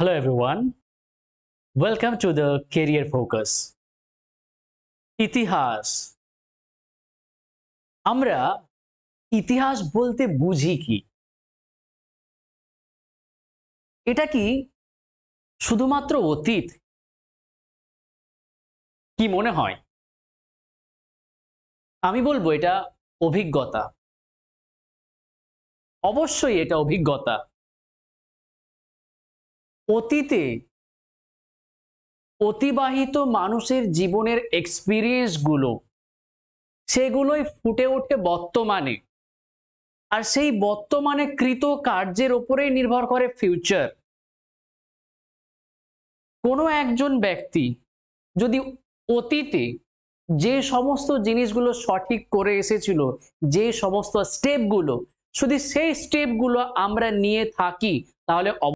Hello everyone, welcome to the Career Focus. ইতিহাস। আমরা ইতিহাস বলতে বুঝি কি? এটা কি শুধুমাত্র অতীত? কি মনে হয়? আমি বলবো এটা অভিজ্ঞতা। অবশ্যই এটা অভিজ্ঞতা। অতীতে অতিবাহিত মানুষের জীবনের এক্সপেরিয়েন্স গুলো সেগুলোই ফুটে ওঠে বর্তমানে। আর সেই বর্তমানে কৃত কার্যের উপরেই নির্ভর করে ফিউচার। কোনো একজন ব্যক্তি যদি অতীতে যে সমস্ত জিনিসগুলো সঠিক করে এসেছিল, যে সমস্ত স্টেপগুলো, যদি সেই স্টেপগুলো আমরা নিয়ে থাকি তাহলে